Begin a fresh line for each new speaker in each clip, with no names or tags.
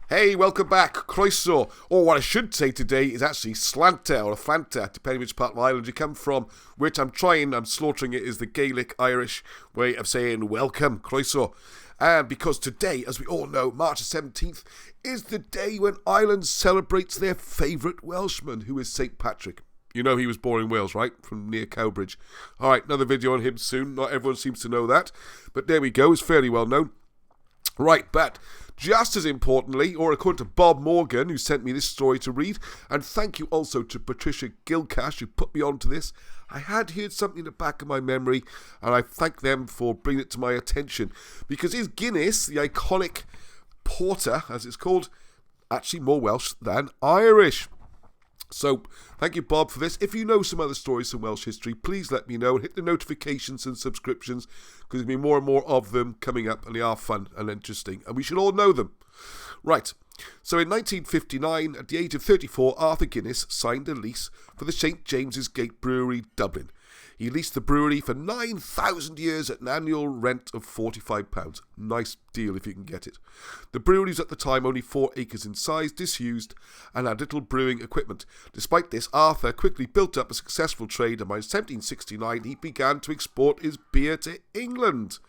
Hey, welcome back, Croeso. Or what I should say today is actually Slanta or Flanta, depending which part of Ireland you come from, which I'm slaughtering it, is the Gaelic Irish way of saying welcome, Croeso. And because today, as we all know, March the 17th, is the day when Ireland celebrates their favourite Welshman, who is St. Patrick. You know he was born in Wales, right? From near Cowbridge. All right, another video on him soon. Not everyone seems to know that. But there we go, it's fairly well known. Right, but just as importantly, or according to Bob Morgan, who sent me this story to read, and thank you also to Patricia Gilcash, who put me on to this, I had heard something in the back of my memory, and I thank them for bringing it to my attention. Because is Guinness, the iconic porter, as it's called, actually more Welsh than Irish? So, thank you, Bob, for this. If you know some other stories from Welsh history, please let me know and hit the notifications and subscriptions, because there'll be more and more of them coming up, and they are fun and interesting, and we should all know them. Right, so in 1959, at the age of 34, Arthur Guinness signed a lease for the St James's Gate Brewery, Dublin. He leased the brewery for 9,000 years at an annual rent of £45. Nice deal if you can get it. The brewery was at the time only 4 acres in size, disused, and had little brewing equipment. Despite this, Arthur quickly built up a successful trade, and by 1769 he began to export his beer to England.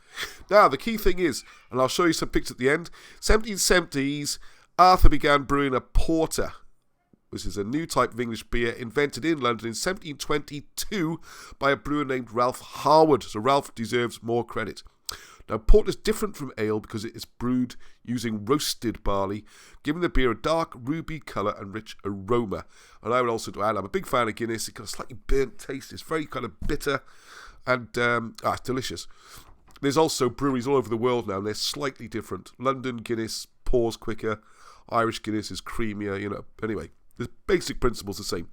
Now, the key thing is, and I'll show you some pictures at the end, 1770s, Arthur began brewing a porter. This is a new type of English beer invented in London in 1722 by a brewer named Ralph Harwood. So Ralph deserves more credit. Now, porter is different from ale because it is brewed using roasted barley, giving the beer a dark ruby colour and rich aroma. And I would also add, I'm a big fan of Guinness. It's got a slightly burnt taste. It's very kind of bitter and it's delicious. There's also breweries all over the world now, and they're slightly different. London Guinness pours quicker. Irish Guinness is creamier, Anyway. The basic principle's the same.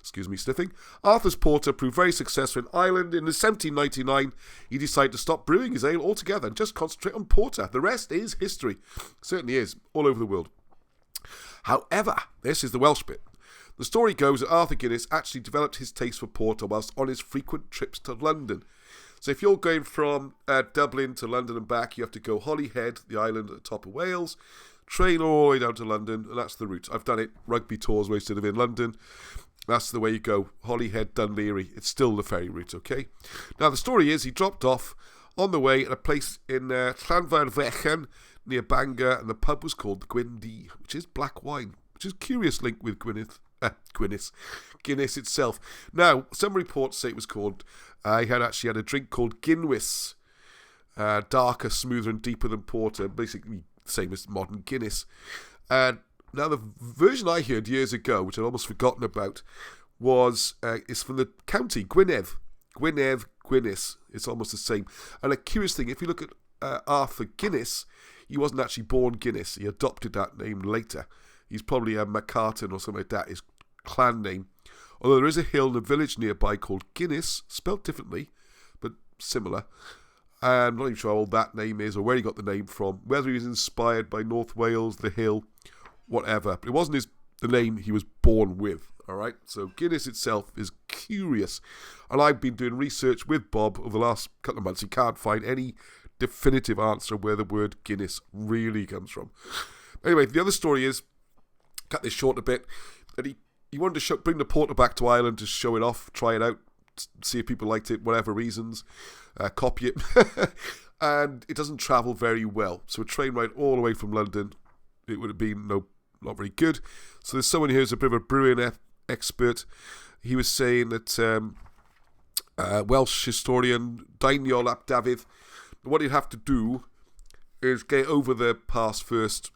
Excuse me, sniffing. Arthur's porter proved very successful in Ireland. In 1799, he decided to stop brewing his ale altogether and just concentrate on porter. The rest is history. It certainly is, all over the world. However, this is the Welsh bit. The story goes that Arthur Guinness actually developed his taste for porter whilst on his frequent trips to London. So if you're going from Dublin to London and back, you have to go Holyhead, the island at the top of Wales, train all the way down to London, and that's the route. I've done it, rugby tours where instead of in London. That's the way you go, Holyhead, Dunleary. It's still the ferry route, okay? Now, the story is he dropped off on the way at a place in Llanfairfechan near Bangor, and the pub was called the Gwyndy, which is black wine, which is a curious link with Guinness itself. Now, some reports say it was called, he had a drink called Guinness, darker, smoother, and deeper than porter, basically same as modern Guinness. And now the version I heard years ago, which I'd almost forgotten about, is from the county Gwynedd. Guinness. It's almost the same. And a curious thing, if you look at Arthur Guinness, he wasn't actually born Guinness. He adopted that name later. He's probably a McCartan or something like that, his clan name. Although there is a hill in a village nearby called Guinness, spelled differently, but similar. I'm not even sure how old that name is or where he got the name from, whether he was inspired by North Wales, the hill, whatever. But it wasn't the name he was born with, all right? So Guinness itself is curious. And I've been doing research with Bob over the last couple of months. He can't find any definitive answer where the word Guinness really comes from. Anyway, the other story is, cut this short a bit, that he wanted to bring the porter back to Ireland to show it off, try it out, see if people liked it, whatever reasons, copy it, and it doesn't travel very well. So a train ride all the way from London, it would have been not very good. So there's someone here who's a bit of a brewing expert. He was saying that Welsh historian Dainiol ap Dafydd, what he'd have to do is get over the pass first,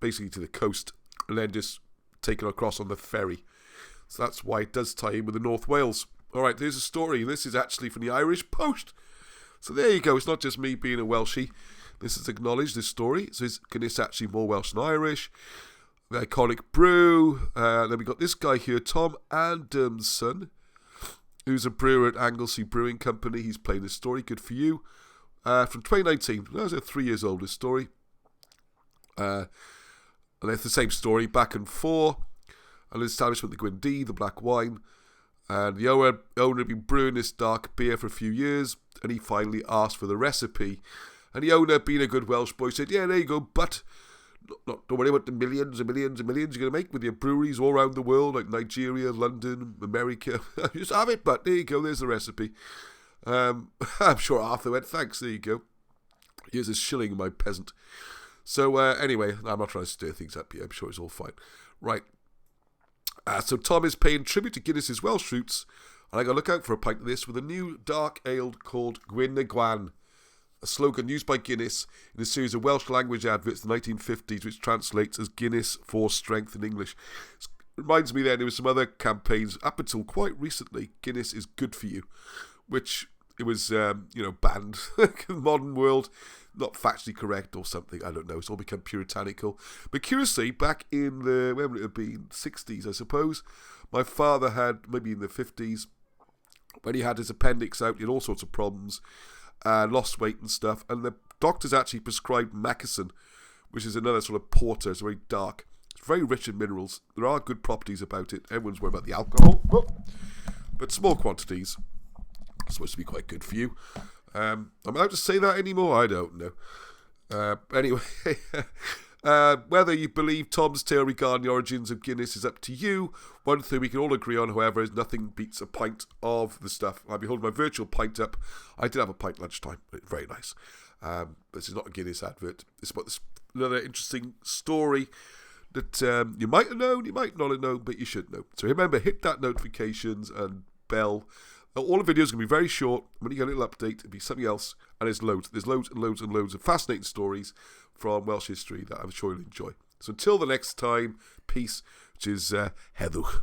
basically to the coast, and then just take it across on the ferry. So that's why it does tie in with the North Wales. All right, there's a story. This is actually from the Irish Post. So there you go. It's not just me being a Welshie. This is acknowledged, this story. So is Guinness actually more Welsh than Irish? The iconic brew. Then we got this guy here, Tom Adamson, who's a brewer at Anglesey Brewing Company. He's playing this story. Good for you. From 2019. That was 3 years old, this story. And it's the same story, back and forth. An establishment, the Gwyndy, the black wine. And the owner had been brewing this dark beer for a few years, and he finally asked for the recipe. And the owner, being a good Welsh boy, said, yeah, there you go, but Don't worry about the millions and millions and millions you're going to make with your breweries all around the world, like Nigeria, London, America. Just have it, but there you go, there's the recipe. I'm sure Arthur went, thanks, there you go. Here's a shilling, my peasant. So anyway, I'm not trying to stir things up here, I'm sure it's all fine. Right. So Tom is paying tribute to Guinness's Welsh roots, and I got to look out for a pint of this with a new dark ale called Gwyn, a slogan used by Guinness in a series of Welsh language adverts in the 1950s, which translates as Guinness for strength in English. It reminds me then there was some other campaigns up until quite recently. Guinness is good for you, which it was banned in the modern world, not factually correct or something. I don't know. It's all become puritanical. But curiously, back in the when would it have been 60s, I suppose, my father had maybe in the 50s when he had his appendix out, he had all sorts of problems. Lost weight and stuff, and the doctors actually prescribed Macassin, which is another sort of porter. It's very dark. It's very rich in minerals. There are good properties about it. Everyone's worried about the alcohol, but small quantities are supposed to be quite good for you. I'm allowed to say that anymore? I don't know. Anyway, whether you believe Tom's tale regarding the origins of Guinness is up to you. One thing we can all agree on, however, is nothing beats a pint of the stuff. I'll be holding my virtual pint up. I did have a pint lunchtime. Very nice. This is not a Guinness advert. It's about this another interesting story that you might have known, you might not have known, but you should know. So remember, hit that notifications and bell. All the videos are going to be very short. When you get a little update, it'll be something else. And there's loads and loads of fascinating stories from Welsh history that I'm sure you'll enjoy. So until the next time, peace, which is Heddwch.